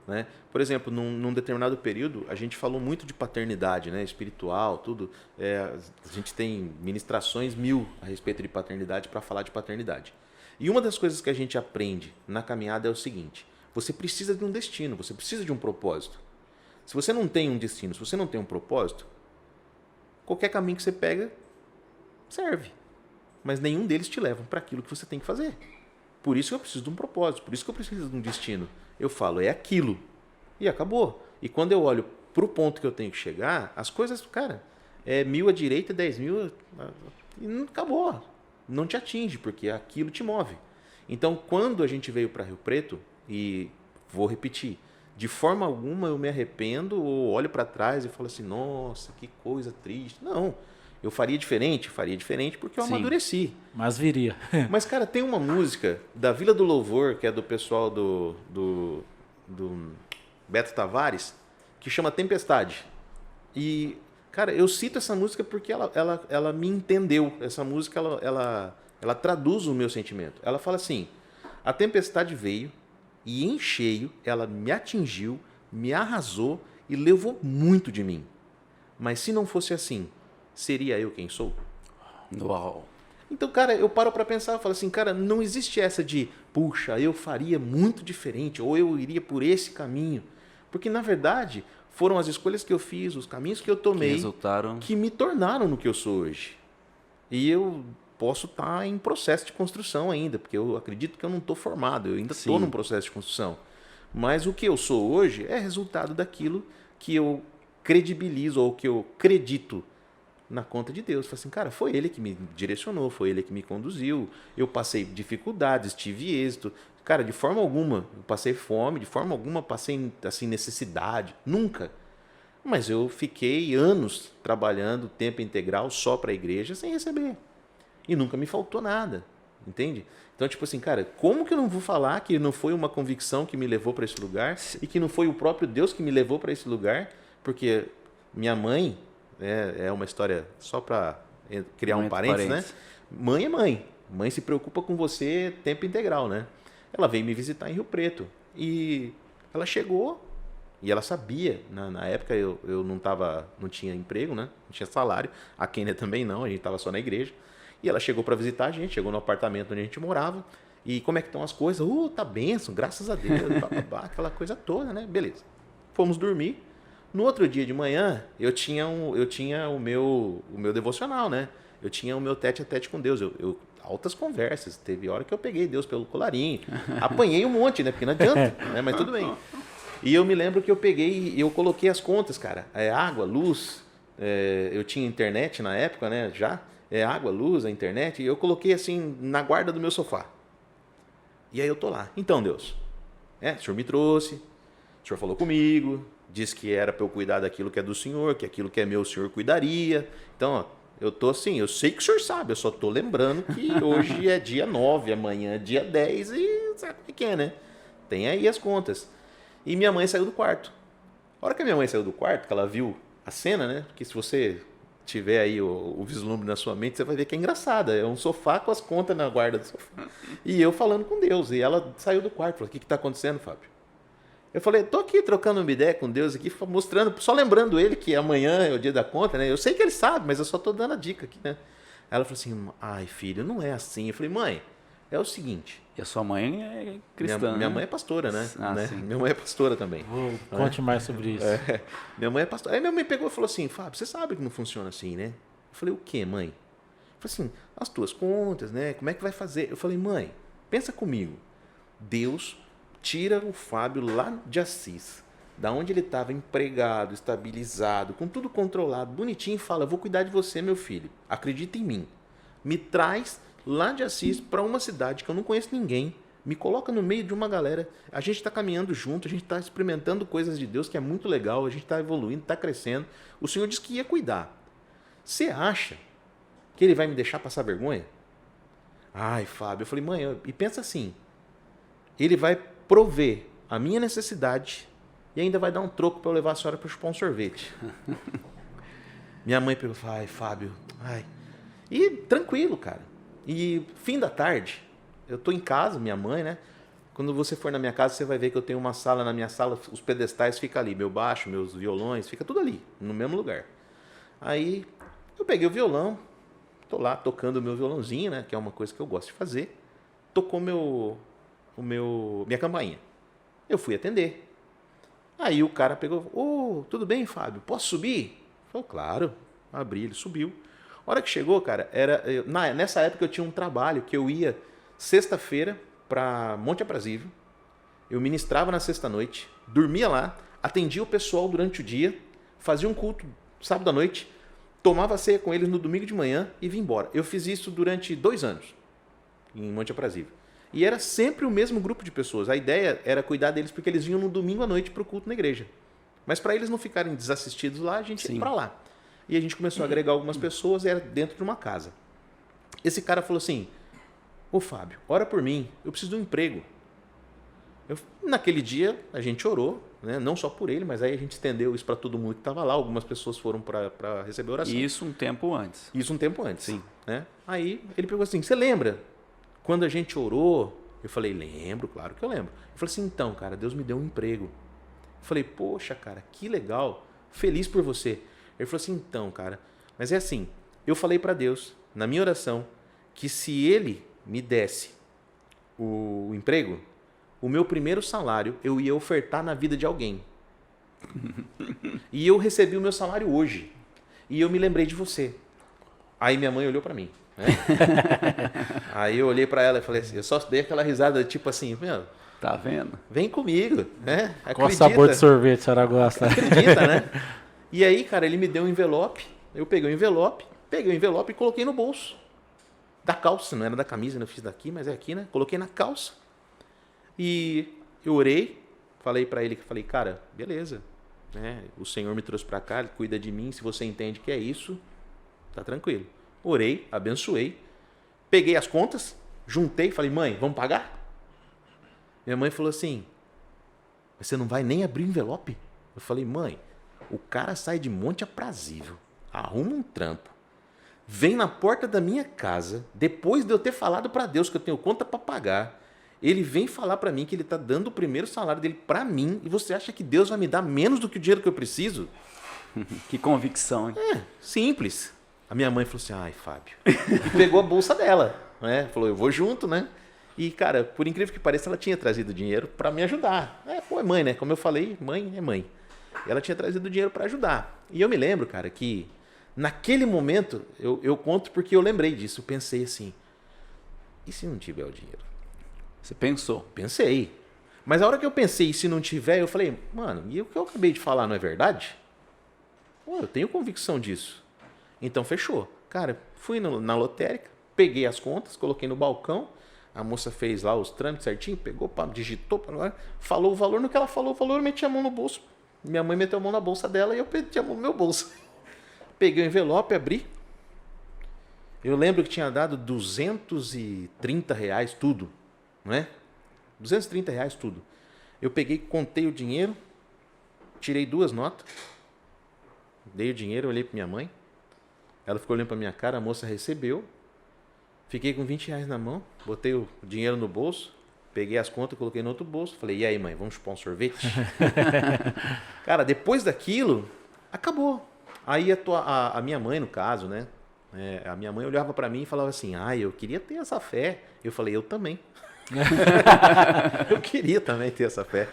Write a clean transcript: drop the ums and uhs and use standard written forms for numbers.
né? Por exemplo, num determinado período, a gente falou muito de paternidade, né? Espiritual, tudo. A gente tem ministrações 1000 a respeito de paternidade para falar de paternidade. E uma das coisas que a gente aprende na caminhada é o seguinte: você precisa de um destino, você precisa de um propósito. Se você não tem um destino, se você não tem um propósito, qualquer caminho que você pega serve. Mas nenhum deles te leva para aquilo que você tem que fazer. Por isso que eu preciso de um propósito, por isso que eu preciso de um destino. Eu falo, é aquilo. E acabou. E quando eu olho para o ponto que eu tenho que chegar, as coisas, cara, 1000 à direita, 10.000, e não acabou. Não te atinge, porque aquilo te move. Então, quando a gente veio para Rio Preto, e vou repetir, de forma alguma eu me arrependo ou olho para trás e falo assim, nossa, que coisa triste. Não, eu faria diferente porque eu Sim, amadureci. mas viria. Mas, cara, tem uma música da Vila do Louvor, que é do pessoal do Beto Tavares, que chama Tempestade. E, cara, eu cito essa música porque ela me entendeu. Essa música, ela traduz o meu sentimento. Ela fala assim, a tempestade veio e em cheio ela me atingiu, me arrasou e levou muito de mim. Mas se não fosse assim, seria eu quem sou? Uau. Então, cara, eu paro pra pensar, eu falo assim, cara, não existe essa de, puxa, eu faria muito diferente, ou eu iria por esse caminho. Porque, na verdade, foram as escolhas que eu fiz, os caminhos que eu tomei, que me tornaram no que eu sou hoje. E eu posso estar em processo de construção ainda, porque eu acredito que eu não estou formado, eu ainda estou num processo de construção. Mas o que eu sou hoje é resultado daquilo que eu credibilizo, ou que eu acredito na conta de Deus. Falei assim, cara, foi ele que me direcionou, foi ele que me conduziu. Eu passei dificuldades, tive êxito. Cara, de forma alguma eu passei fome, de forma alguma passei assim necessidade, nunca. Mas eu fiquei anos trabalhando tempo integral só para a igreja sem receber. E nunca me faltou nada, entende? Então, tipo assim, cara, como que eu não vou falar que não foi uma convicção que me levou para esse lugar e que não foi o próprio Deus que me levou para esse lugar? Porque minha mãe, é uma história só para criar um parênteses, né? Mãe é mãe. Mãe se preocupa com você tempo integral, né? Ela veio me visitar em Rio Preto. E ela chegou e ela sabia. Na época eu não tinha emprego, né? Não tinha salário. A Kênia também não, a gente estava só na igreja. E ela chegou para visitar a gente, chegou no apartamento onde a gente morava. E como é que estão as coisas? Tá bênção, graças a Deus, aquela coisa toda, né? Beleza. Fomos dormir. No outro dia de manhã, eu tinha o meu devocional, né? Eu tinha o meu tete a tete com Deus. Altas conversas. Teve hora que eu peguei Deus pelo colarinho. Apanhei um monte, né? Porque não adianta, né? Mas tudo bem. E eu me lembro que eu peguei e eu coloquei as contas, cara. Água, luz. Eu tinha internet na época, né? Já. Água, luz, a internet. E eu coloquei assim na guarda do meu sofá. E aí eu tô lá. Então, Deus, o Senhor me trouxe. O Senhor falou comigo. Disse que era para eu cuidar daquilo que é do Senhor, que aquilo que é meu o Senhor cuidaria. Então, ó, eu tô assim, eu sei que o Senhor sabe, eu só tô lembrando que hoje é dia 9, amanhã é dia 10 e sabe o que é, né? Tem aí as contas. E minha mãe saiu do quarto. A hora que a minha mãe saiu do quarto, que ela viu a cena, né? Porque se você tiver aí o vislumbre na sua mente, você vai ver que é engraçada. É um sofá com as contas na guarda do sofá. E eu falando com Deus. E ela saiu do quarto, falou, o que está acontecendo, Fábio? Eu falei, tô aqui trocando uma ideia com Deus aqui, mostrando, só lembrando ele que amanhã é o dia da conta, né? Eu sei que ele sabe, mas eu só tô dando a dica aqui, né? Ela falou assim, ai filho, não é assim. Eu falei, mãe, é o seguinte. E a sua mãe é cristã, minha mãe é pastora, né? Sim. Minha mãe é pastora também. Conte mais sobre isso. Minha mãe é pastora. Aí minha mãe pegou e falou assim, Fábio, você sabe que não funciona assim, né? Eu falei, o quê, mãe? Eu falei assim, as tuas contas, né? Como é que vai fazer? Eu falei, mãe, pensa comigo. Deus tira o Fábio lá de Assis, da onde ele estava empregado, estabilizado, com tudo controlado, bonitinho, e fala, eu vou cuidar de você, meu filho. Acredita em mim. Me traz lá de Assis para uma cidade que eu não conheço ninguém, me coloca no meio de uma galera, a gente está caminhando junto, a gente está experimentando coisas de Deus que é muito legal, a gente está evoluindo, está crescendo. O Senhor disse que ia cuidar. Você acha que ele vai me deixar passar vergonha? Ai, Fábio, eu falei, mãe, e pensa assim, ele vai prover a minha necessidade e ainda vai dar um troco para eu levar a senhora para chupar um sorvete. Minha mãe pegou e falou, ai, Fábio, ai. E tranquilo, cara. E fim da tarde, eu tô em casa, minha mãe, né? Quando você for na minha casa, você vai ver que eu tenho uma sala. Na minha sala, os pedestais ficam ali. Meu baixo, meus violões, fica tudo ali, no mesmo lugar. Aí eu peguei o violão, tô lá tocando o meu violãozinho, né? Que é uma coisa que eu gosto de fazer. Tocou minha campainha. Eu fui atender. Aí o cara pegou, tudo bem, Fábio? Posso subir? Falei, claro. Abri, ele subiu. A hora que chegou, cara, nessa época eu tinha um trabalho que eu ia sexta-feira para Monte Aprazível. Eu ministrava na sexta-noite, dormia lá, atendia o pessoal durante o dia, fazia um culto sábado à noite, tomava ceia com eles no domingo de manhã e vim embora. Eu fiz isso durante 2 anos em Monte Aprazível. E era sempre o mesmo grupo de pessoas. A ideia era cuidar deles porque eles vinham no domingo à noite para o culto na igreja. Mas para eles não ficarem desassistidos lá, a gente ia para lá. E a gente começou a agregar algumas pessoas, era dentro de uma casa. Esse cara falou assim, Fábio, ora por mim, eu preciso de um emprego. Naquele dia, a gente orou, né? Não só por ele, mas aí a gente estendeu isso para todo mundo que estava lá. Algumas pessoas foram para receber oração. Isso um tempo antes. Isso um tempo antes, sim. Né? Aí ele perguntou assim, você lembra quando a gente orou? Eu falei, lembro, claro que eu lembro. Ele falou assim, então, cara, Deus me deu um emprego. Eu falei, poxa, cara, que legal, feliz por você. Ele falou assim, então, cara, mas é assim, eu falei para Deus, na minha oração, que se ele me desse o emprego, o meu primeiro salário eu ia ofertar na vida de alguém. E eu recebi o meu salário hoje. E eu me lembrei de você. Aí minha mãe olhou para mim. Né? Aí eu olhei para ela e falei assim, eu só dei aquela risada tipo assim, meu, tá vendo? Vem comigo, né? Qual sabor de sorvete a senhora gosta? Acredita, né? E aí, cara, ele me deu um envelope, eu peguei o envelope e coloquei no bolso da calça, não era da camisa, não fiz daqui, mas é aqui, né? Coloquei na calça. E eu orei, falei para ele, cara, beleza, né? O Senhor me trouxe para cá, Ele cuida de mim, se você entende que é isso, tá tranquilo. Orei, abençoei, peguei as contas, juntei, falei, mãe, vamos pagar? Minha mãe falou assim, você não vai nem abrir o envelope? Eu falei, mãe, o cara sai de Monte Aprazível, arruma um trampo, vem na porta da minha casa, depois de eu ter falado para Deus que eu tenho conta para pagar, ele vem falar para mim que ele está dando o primeiro salário dele para mim e você acha que Deus vai me dar menos do que o dinheiro que eu preciso? Que convicção, hein? Simples. A minha mãe falou assim, ai, Fábio. E pegou a bolsa dela, né? Falou, eu vou junto, né? E, cara, por incrível que pareça, ela tinha trazido dinheiro para me ajudar. É mãe, né? Como eu falei, mãe é mãe. Ela tinha trazido dinheiro para ajudar. E eu me lembro, cara, que naquele momento, eu conto porque eu lembrei disso. Eu pensei assim, e se não tiver o dinheiro? Você pensou? Pensei. Mas a hora que eu pensei, e se não tiver, eu falei, mano, e o que eu acabei de falar não é verdade? Pô, eu tenho convicção disso. Então, fechou. Cara, fui na lotérica, peguei as contas, coloquei no balcão, a moça fez lá os trâmites certinho, pegou, digitou, falou o valor, no que ela falou o valor, eu meti a mão no bolso. Minha mãe meteu a mão na bolsa dela e eu meti a mão no meu bolso. Peguei o envelope, abri. Eu lembro que tinha dado R$230 tudo, não é? R$230 tudo. Eu peguei, contei o dinheiro, tirei 2 notas, dei o dinheiro, olhei para minha mãe, ela ficou olhando para minha cara, a moça recebeu, fiquei com R$20 na mão, botei o dinheiro no bolso, peguei as contas, coloquei no outro bolso, falei, e aí, mãe, vamos chupar um sorvete? Cara, depois daquilo, acabou. Aí a minha mãe, no caso, né? A minha mãe olhava para mim e falava assim, eu queria ter essa fé. Eu falei, eu também. Eu queria também ter essa fé.